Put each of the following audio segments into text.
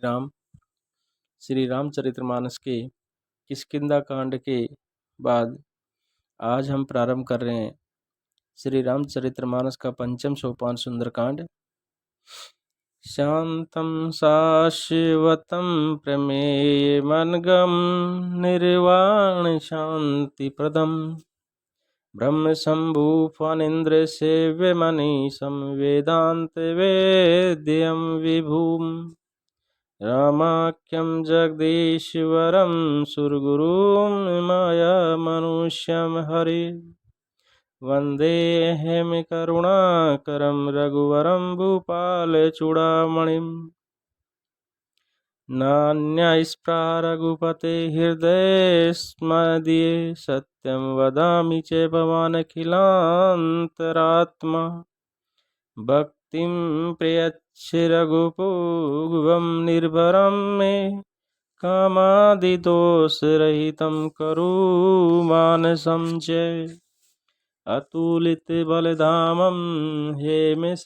राम श्री रामचरितमानस के किष्किंधा कांड के बाद आज हम प्रारंभ कर रहे हैं श्री रामचरितमानस का पंचम सोपान सुंदरकांड। शांतं शाश्वतं प्रमेयमनघं निर्वाण शांतिप्रदं ब्रह्मशंभुफणीन्द्रसेव्यमनीशं वेदान्तवेद्यं विभुम् रामाख्यं जगदीश्वरं सुरगुरुं मायामनुष्यं हरे वन्देऽहं करुणाकरं रघुवरं भूपालचूडामणिं नान्यस्पृहा रघुपते हृदयेऽस्मदीये सत्यं वदामि च भवानखिलान्तरात्मा भक्तिं प्रयच्छ रघुपुङ्गवं निर्भरं मे कामादिदोषरहितं कुरु मानसं च अतुलितबलधामं हेमशैलावद्यं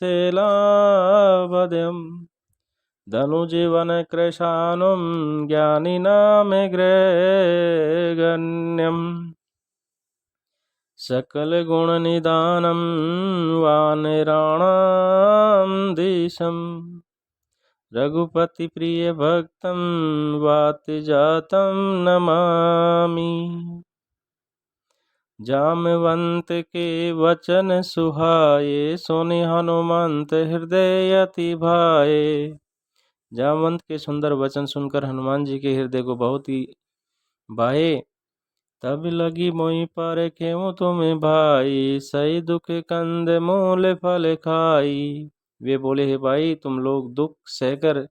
धनुजीवनकृशानुं ज्ञानिनामग्रगण्यम् सकलगुणनिधानं वानराणां देशं रघुपतिप्रियभक्तं वातजातं नमामि जामवंत के वचन सुहाए सुनि हनुमंत हृदय अति भाए। जामवंत के सुंदर वचन सुनकर हनुमान जी के हृदय को बहुत ही भाए। तब लगी मोहि पर खेऊं तुम्हें भाई सही दुख कंद मूल फल खाई। वे बोले, हे भाई, तुम लोग दुख सहकर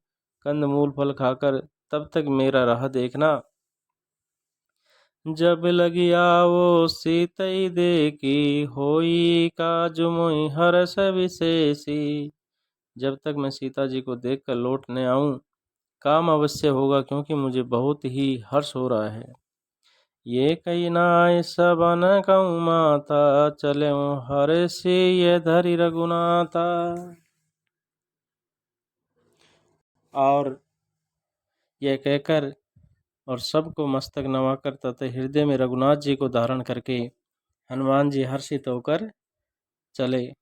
कंद मूल फल खाकर तब तक मेरा राह देखना। जब लगी आवो सीतई देखी होई काज मोहि हर्ष विशेषी। जब तक मैं सीता जी को देखकर लौट न आऊं काम अवश्य होगा, क्योंकि मुझे बहुत ही हर्ष हो रहा है। ये कही नाय सबन कहूँ माता चले हर्षि ये धरि रघुनाथा। और यह कहकर और सबको मस्तक नवाकर तथा हृदय में रघुनाथ जी को धारण करके हनुमान जी हर्षित होकर चले।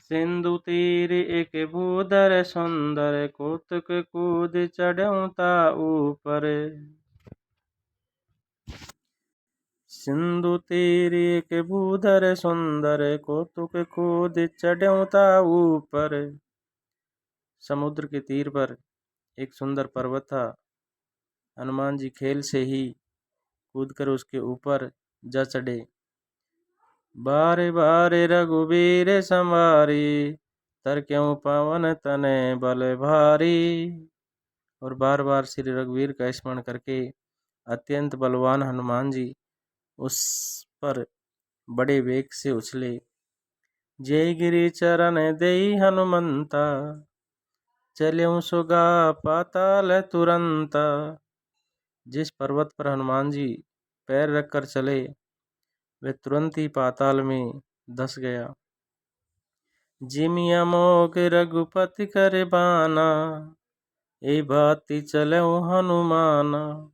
सिंधु तीर एक भूधर सुंदर कौतुक कूद चढ़ऊं ता ऊपर। सिंधु तीर एक भूधर सुंदर कौतुक कूद चढ़ऊं ता ऊपर। समुद्र के तीर पर एक सुंदर पर्वत था। हनुमान जी खेल से ही कूदकर उसके ऊपर जा चढ़े। बारे बारे रघुबीर संवारी तर क्यों पवन तने बल भारी। और बार बार श्री रघुवीर का स्मरण करके अत्यंत बलवान हनुमान जी उस पर बड़े वेग से उछले। जय गिरि चरण देई हनुमंता चल्यूं सुगा पाताल तुरंता। जिस पर्वत पर हनुमान जी पैर रखकर चले वे तुरंत ही पाताल में धस गया। जिमि अमोघ रघुपति कर बाना ए भांति चलऊं हनुमाना।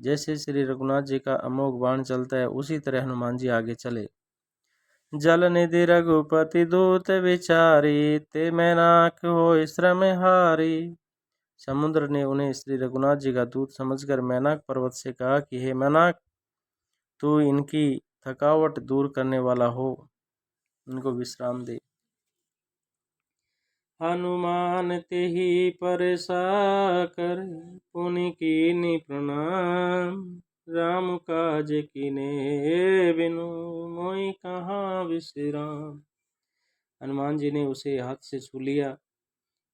जैसे श्री रघुनाथ जी का अमोघ बाण चलता है उसी तरह हनुमान जी आगे चले। जल निधि रघुपति दूत विचारी ते मैनाक होय श्रम हारी। समुद्र ने उन्हें श्री रघुनाथ जी का दूत समझकर मैनाक पर्वत से कहा कि हे मैनाक, तू इनकी थकावट दूर करने वाला हो, इनको विश्राम दे। हनुमान तेहि परसाकर पुनि कीनि प्रणाम। राम काज कीने बिनु मोहि कहाँ विश्राम। हनुमान जी ने उसे हाथ से छू लिया,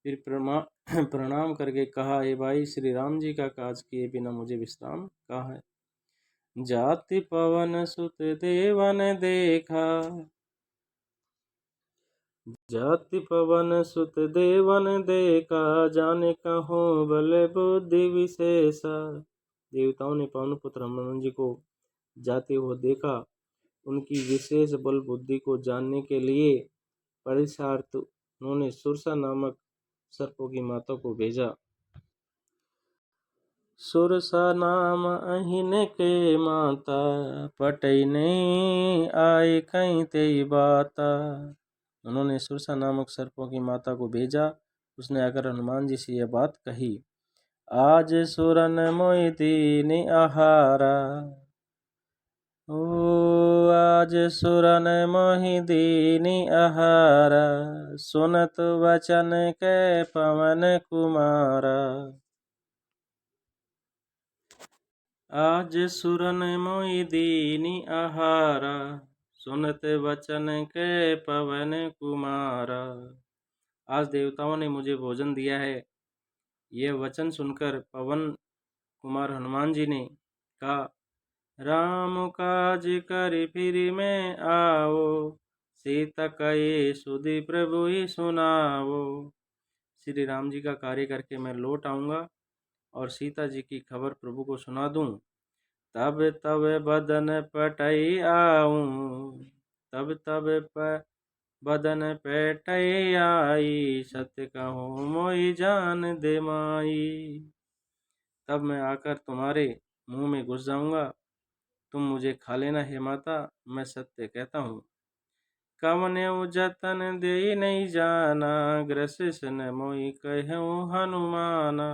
फिर प्रणाम करके कहा, हे भाई, श्री राम जी का काज किए बिना मुझे विश्राम कहाँ है। जाति पवन सुत देवन देखा जाति पवन सुत देवन देखा जाने कहो बल बुद्धि विशेषा। देवताओं ने पवन पुत्र हनुमान जी को जाते हुए देखा। उनकी विशेष बल बुद्धि को जानने के लिए परीक्षार्थ उन्होंने सुरसा नामक सर्पों की माता को भेजा। सुरसा नाम अहिन के माता, पटई नहीं आए कहीं तेई बाता। उन्होंने सुरसा नामक सर्पों की माता को भेजा। उसने आकर हनुमान जी से यह बात कही। आज सुरन मोहि दीन आहारा, ओ आज सुरन मोहि दीन आहारा, सुनत वचन के पवन कुमारा। आज सुरन मोहि दीन आहारा, सुनत वचन के पवन कुमारा। आज देवताओं ने मुझे भोजन दिया है। यह वचन सुनकर पवन कुमार हनुमान जी ने कहा, राम काज कर फिर मैं आओ, सीता कहे सुधि प्रभु ही सुनाओ। श्री राम जी का कार्य करके मैं लौट आऊँगा और सीता जी की खबर प्रभु को सुना दूँ। तब तब बदन पटई आऊँ, तब तब बदन पेटई आई, सत्य कहूँ मोहि जान दे माई। तब मैं आकर तुम्हारे मुंह में घुस जाऊंगा, तुम मुझे खा लेना हे माता, मैं सत्य कहता हूँ। कवन्यु जतन दे नहीं जाना, ग्रसिस न मोहि कहूँ हनुमाना।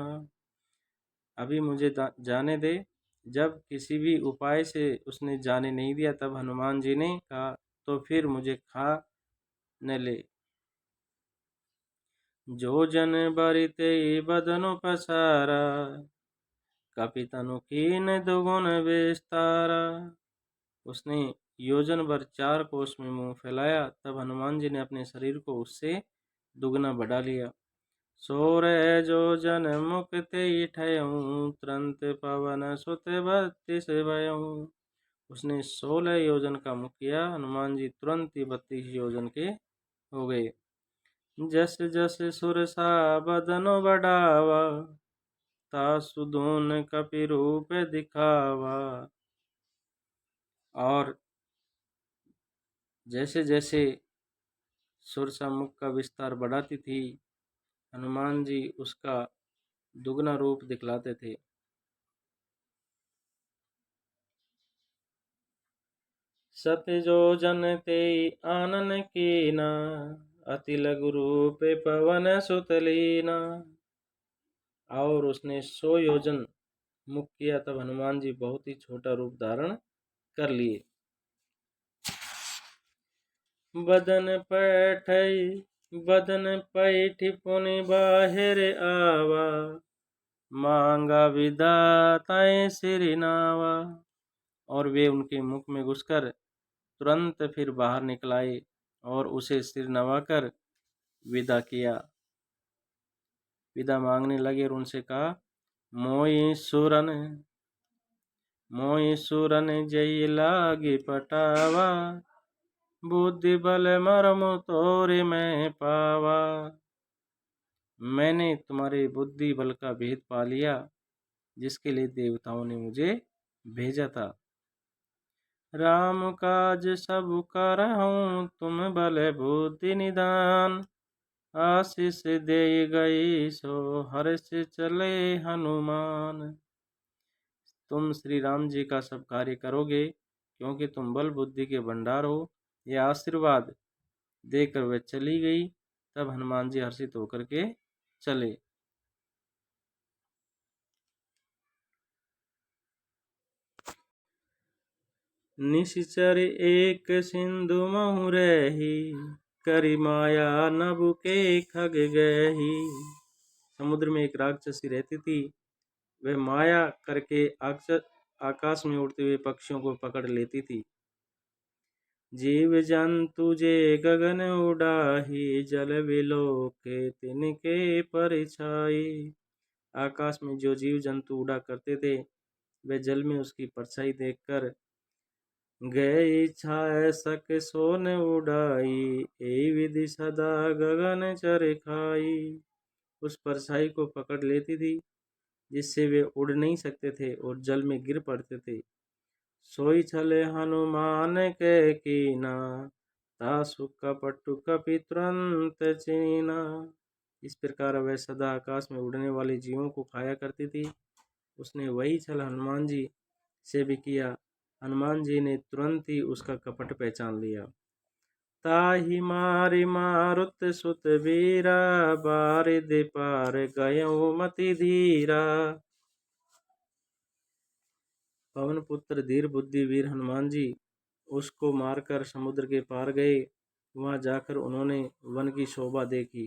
अभी मुझे जाने दे। जब किसी भी उपाय से उसने जाने नहीं दिया, तब हनुमान जी ने कहा, तो फिर मुझे खा न ले। जो जन बरिते बदनु पसारा, कपितनु कीन दुगुन विस्तारा। उसने योजन भर 4 कोस में मुंह फैलाया। तब हनुमान जी ने अपने शरीर को उससे दुगना बढ़ा लिया। सोरह जो जन मुक्ति ठयऊं, तुरंत पवन सुत 32 भयऊं। उसने 16 योजन का मुख किया। हनुमान जी तुरंत ही 32 योजन के हो गए। जस जस सुरसा बदनो बढ़ावा, तासु धून कपि रूप दिखावा। और जैसे जैसे सुरसा मुख का विस्तार बढ़ाती थी, हनुमान जी उसका दुगना रूप दिखलाते थे। सत जो जन ते आनन कीना, अति लघु रूप पवन सुत लीना। और उसने 100 योजन मुख किया। तब हनुमान जी बहुत ही छोटा रूप धारण कर लिए। बदन पैठ पुनि बाहिर आवा, मांगा विधाताएं सिर नावा। और वे उनके मुख में घुसकर तुरंत फिर बाहर निकल आए और उसे सिर नवाकर विदा किया। विदा मांगने लगे और उनसे कहा, मोहि सुरन जय लागी पटावा, बुद्धि बल मरम तोरे मैं पावा। मैंने तुम्हारे बुद्धि बल का भेद पा लिया, जिसके लिए देवताओं ने मुझे भेजा था। राम काज सब करहूँ, तुम बल बुद्धि निदान, आशीष दे गई सो हर्ष चले हनुमान। तुम श्री राम जी का सब कार्य करोगे, क्योंकि तुम बल बुद्धि के भंडार हो। यह आशीर्वाद देकर वह चली गई। तब हनुमान जी हर्षित होकर के चले। निशिचर एक सिंधु महु रही, करी माया नभु के खग गही। समुद्र में एक राक्षसी रहती थी। वह माया करके आकाश में उड़ते हुए पक्षियों को पकड़ लेती थी। जीव जंतु जे गगन उड़ाही, जल विलोके तिनके परछाई। आकाश में जो जीव जंतु उड़ा करते थे, वे जल में उसकी परछाई देखकर गए छाय सक सोन उड़ाई, ए विधि सदा गगन चर खाई। उस परछाई को पकड़ लेती थी, जिससे वे उड़ नहीं सकते थे और जल में गिर पड़ते थे। सोई छले हनुमान के कीना, तासु कपटु कपि तुरंत चीना। इस प्रकार वह सदा आकाश में उड़ने वाले जीवों को खाया करती थी। उसने वही छल हनुमान जी से भी किया। हनुमान जी ने तुरंत ही उसका कपट पहचान लिया। ताहि मारि मारुत सुत वीरा, बारिद पार गयो मति धीरा। पवन पुत्र धीर बुद्धि वीर हनुमान जी उसको मारकर समुद्र के पार गए। वहां जाकर उन्होंने वन की शोभा देखी।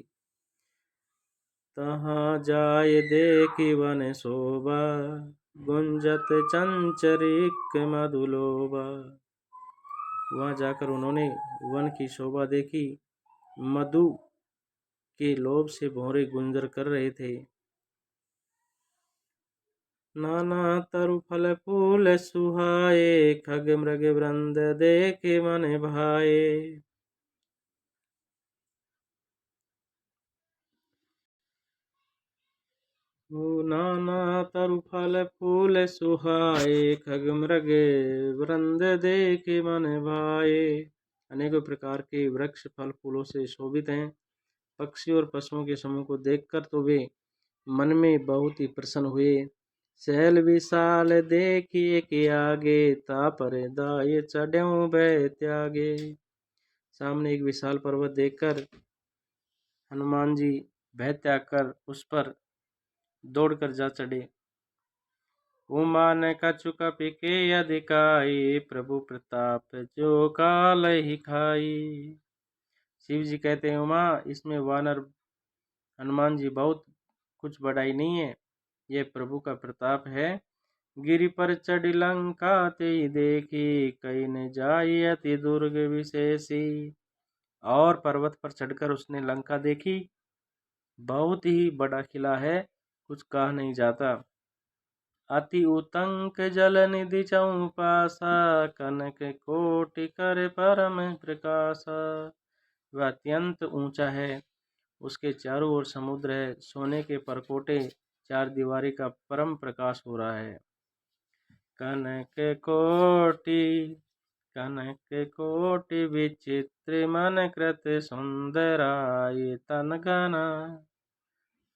तहाँ जाय देखी वन शोभा, गुंजत चंचरिक मधुलोभा। वहां जाकर उन्होंने वन की शोभा देखी। मधु के लोभ से भौरे गुंजर कर रहे थे। नाना तरु फल फूल सुहाए, खग मृग वृंद देखे मन भाए। नाना तरु फल फूल सुहाए, खग मृग वृंद देखे मन भाए। अनेकों प्रकार के वृक्ष फल फूलों से शोभित हैं। पक्षी और पशुओं के समूह को देखकर तो वे मन में बहुत ही प्रसन्न हुए। सहल विशाल देखिए के आगे, तापर दाय चढ़्यों भय त्यागे। सामने एक विशाल पर्वत देखकर हनुमान जी भय त्याग कर उस पर दौड़कर जा चढ़े। उमा ने कछु कपि के अधिकाई, प्रभु प्रताप जो काल ही खाई। शिव जी कहते हैं, उमा इसमें वानर हनुमान जी बहुत कुछ बड़ाई नहीं है, यह प्रभु का प्रताप है। गिरि पर चढ़ी लंका ते देखी, कई न जाई अति दुर्ग विशेषी। और पर्वत पर चढ़कर उसने लंका देखी। बहुत ही बड़ा किला है, कुछ कहा नहीं जाता। अति उतंक जल निधि चौपासा, कनक कोटि कर परम प्रकाशा। वह अत्यंत ऊंचा है, उसके चारों ओर समुद्र है। सोने के परकोटे चार दीवारी का परम प्रकाश हो रहा है। कनक कोटि कनक कोटि विचित्र, मन कृत सुंदराय तन गना।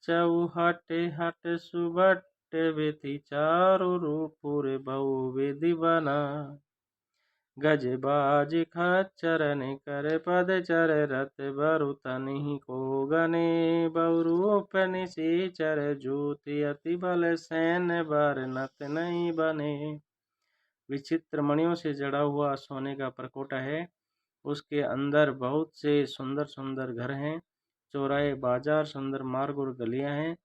चौहट हट सुबट विधि, चारु रूपुर बहु विधि बना। गज बाज खच्चर कर पद चर, रथ बरु तनि को गने। बहुरूप निशिचर जूति, अति बल सैन्य बर नत नहीं बने। विचित्र मणियों से जड़ा हुआ सोने का परकोटा है। उसके अंदर बहुत से सुंदर सुंदर घर हैं। चौराहे, बाजार, सुंदर मार्ग और गलियां हैं।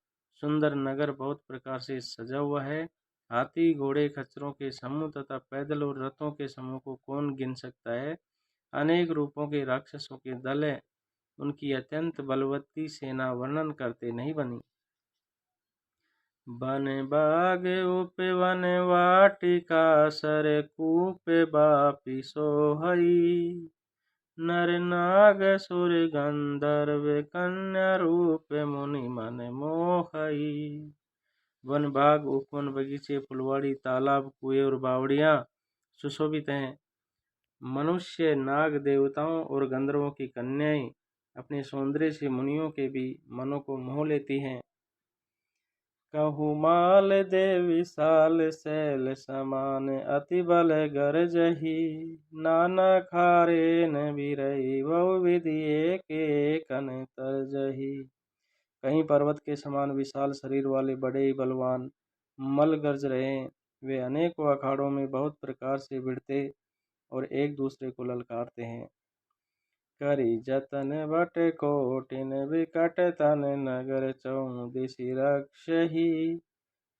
सुंदर नगर बहुत प्रकार से सजा हुआ है। हाथी, घोड़े, खच्चरों के समूह तथा पैदल और रथों के समूह को कौन गिन सकता है। अनेक रूपों के राक्षसों के दल है। उनकी अत्यंत बलवती सेना वर्णन करते नहीं बनी। बन बाग उप वन वाटिका, सर कूप बापी सोहई। नर नाग सुर गंधर्व, कन्या रूप मुनि मन मोहई। वन बाग, उपवन, बगीचे, फुलवाड़ी, तालाब, कुएं और बावड़ियां सुशोभित हैं। मनुष्य, नाग, देवताओं और गंधर्वों की कन्याएं अपने सौंदर्य से मुनियों के भी मनों को मोह लेती हैं। कहु माल दे विशाल शैल समान, अति बल गरजही। नाना खारे न बिरई, बहु विधि एक एकन तरजही। कहीं पर्वत के समान विशाल शरीर वाले बड़े ही बलवान मल गरज रहे। वे अनेकों अखाड़ों में बहुत प्रकार से भिड़ते और एक दूसरे को ललकारते हैं। करी जतन बट कोटिन, विकट तन नगर चौदिसि रक्षही।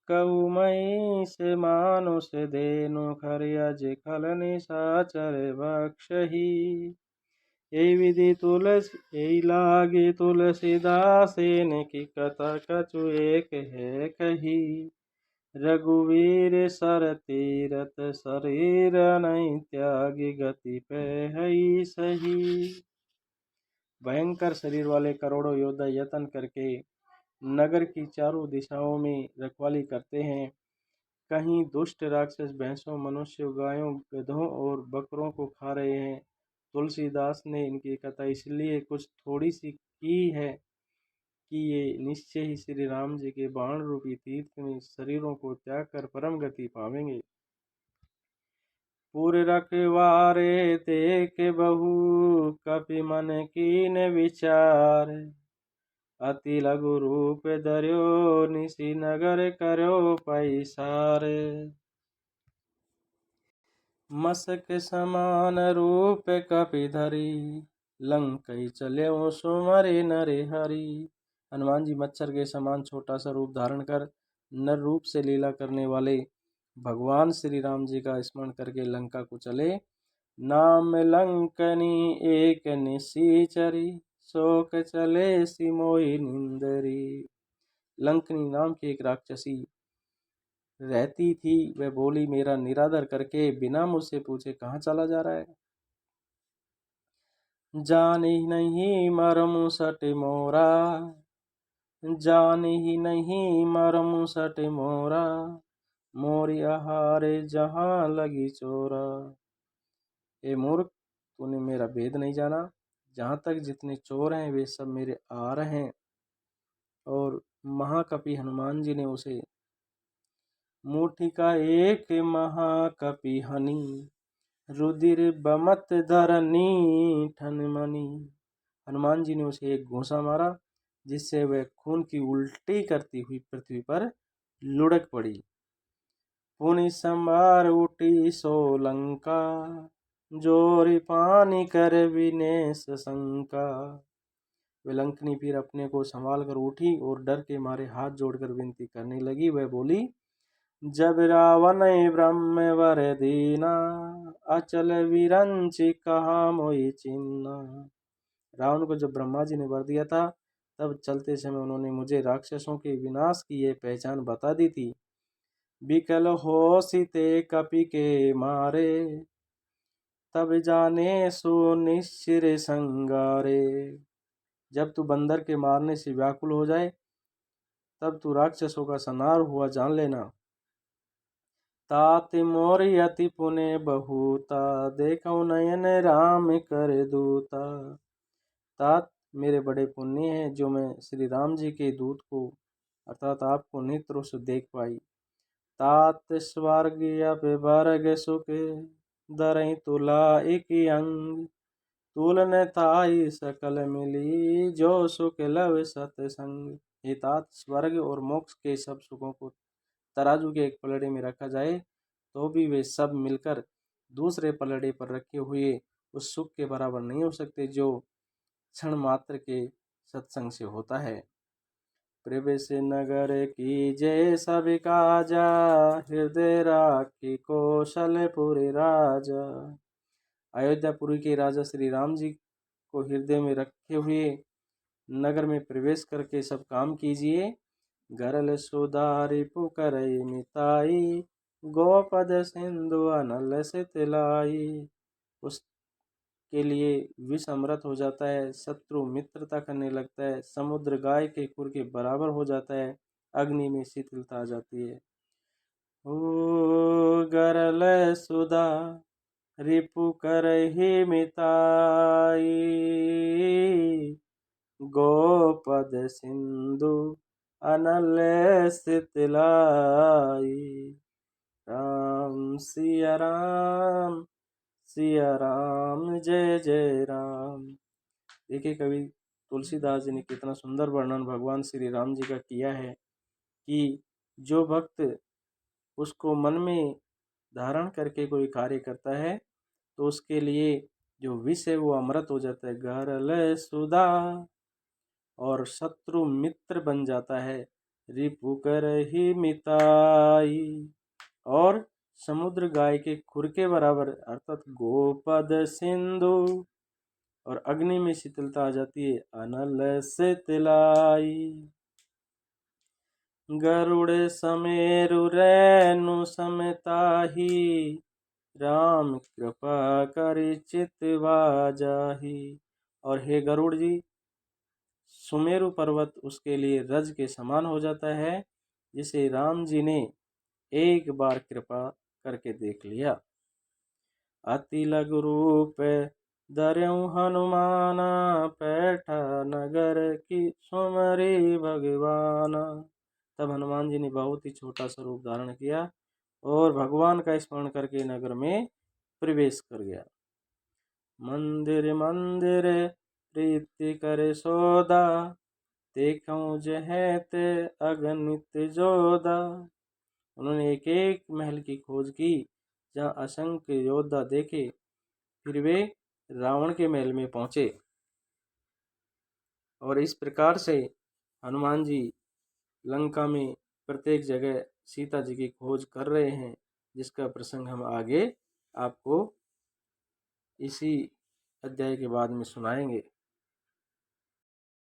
कहु मई से मानुष धेनु, खरियज खल निशाचर भक्षही। यही विधि यही लागे तुलसीदास, की कथा कछु एक है कही। रघुवीर सर तीरथ, शरीर नहीं त्यागी, गति पे हई सही। भयंकर शरीर वाले करोड़ों योद्धा यत्न करके नगर की चारों दिशाओं में रखवाली करते हैं। कहीं दुष्ट राक्षस भैंसों, मनुष्यों, गायों, गधों और बकरों को खा रहे हैं। तुलसीदास ने इनकी कथा इसलिए कुछ थोड़ी सी की है कि ये निश्चय ही श्री राम जी के बाण रूपी तीर्थ में शरीरों को त्याग कर परम गति पावेंगे। पुर रखवारे देख बहु कपि मन कीन विचार, अति लघु रूप धर्यो निशि नगर कर्यो पैसार। मसक समान रूप कपि धरी, लंकई चल्यो सुमरे नरे हरि। हनुमान जी मच्छर के समान छोटा सा रूप धारण कर नर रूप से लीला करने वाले भगवान श्री राम जी का स्मरण करके लंका को चले। नाम लंकनी एक निशिचरी, शोक चले सिमोई निंदरी। लंकनी नाम की एक राक्षसी रहती थी। वह बोली, मेरा निरादर करके बिना मुझसे पूछे कहाँ चला जा रहा है। जाने ही नहीं मरमु सट मोरा, जाने ही नहीं मरमु सट मोरा, मोरी आहारे जहाँ लगी चोरा। ए मूर्ख, तूने मेरा भेद नहीं जाना। जहाँ तक जितने चोर हैं वे सब मेरे आ रहे हैं। और महाकपि हनुमान जी ने उसे मुट्ठी का एक महाकपि हनी, रुधिर बमत धरनी ठनमनी। हनुमान जी ने उसे एक घूंसा मारा जिससे वह खून की उल्टी करती हुई पृथ्वी पर लुढ़क पड़ी। पुनि संभार उठी सोलंका, जोरी पानी कर विनेश शंका। विलंकनी फिर अपने को संभाल कर उठी और डर के मारे हाथ जोड़कर विनती करने लगी। वह बोली, जब रावण ब्रह्मवर दीना, अचल विरंच कहा मोई चिन्ना। रावण को जब ब्रह्मा जी ने वर दिया था तब चलते समय उन्होंने मुझे राक्षसों के विनाश की यह पहचान बता दी थी। बिकल होशिते कपि के मारे, तब जाने सुनिश्चिर संगारे। जब तू बंदर के मारने से व्याकुल हो जाए तब तू राक्षसों का संहार हुआ जान लेना। तात मोरी अति पुण्य बहुता, देखो नयन राम कर दूता। तात मेरे बड़े पुण्य हैं जो मैं श्री राम जी के दूत को अर्थात आपको नेत्र से देख पाई। तात स्वर्ग अपवर्ग सुख, दरई तुला एक अंग। तुलन ताई सकल मिली, जो सुख लव सतसंग। हे तात, स्वर्ग और मोक्ष के सब सुखों को तराजू के एक पलड़े में रखा जाए तो भी वे सब मिलकर दूसरे पलड़े पर रखे हुए उस सुख के बराबर नहीं हो सकते जो क्षण मात्र के सत्संग से होता है। प्रवेश नगर की जय सब काजा, हृदय राखी कौशलपुर राजा। अयोध्यापुरी के राजा श्री राम जी को हृदय में रखे हुए नगर में प्रवेश करके सब काम कीजिए। गरल सुधारी पुकर मिताई, गोपद सिंधु अनल से तिलाई। उसके लिए विष अमृत हो जाता है, शत्रु मित्रता करने लगता है, समुद्र गाय के खुर के बराबर हो जाता है, अग्नि में शीतलता आ जाती है। ओ गरल सुधा रिपु करहि मिताई, गोपद सिंधु अनल शीतलाई। राम सिया राम, सिया राम जय जय राम। देखिए कवि तुलसीदास जी ने कितना सुंदर वर्णन भगवान श्री राम जी का किया है कि जो भक्त उसको मन में धारण करके कोई कार्य करता है तो उसके लिए जो विष है वो अमृत हो जाता है। गरल सुधा और शत्रु मित्र बन जाता है। रिपु करहि मिताई और समुद्र गाय के खुर के बराबर अर्थात गोपद सिंधु और अग्नि में शीतलता आ जाती है। अनल से तिलाई गरुड़ समेरु रैनु समताही, राम कृपा करि चितवा जाही। और हे गरुड़ जी, सुमेरु पर्वत उसके लिए रज के समान हो जाता है जिसे राम जी ने एक बार कृपा करके देख लिया। अति लघु रूप धर्यु हनुमाना पैठा नगर की सुमरी भगवाना। तब हनुमान जी ने बहुत ही छोटा सा रूप धारण किया और भगवान का स्मरण करके नगर में प्रवेश कर गया। मंदिर मंदिर प्रीति करे सौदा, देखूं जहे ते अगणित जोधा। उन्होंने एक एक महल की खोज की जहाँ असंख्य योद्धा देखे, फिर वे रावण के महल में पहुंचे। और इस प्रकार से हनुमान जी लंका में प्रत्येक जगह सीता जी की खोज कर रहे हैं, जिसका प्रसंग हम आगे आपको इसी अध्याय के बाद में सुनाएंगे।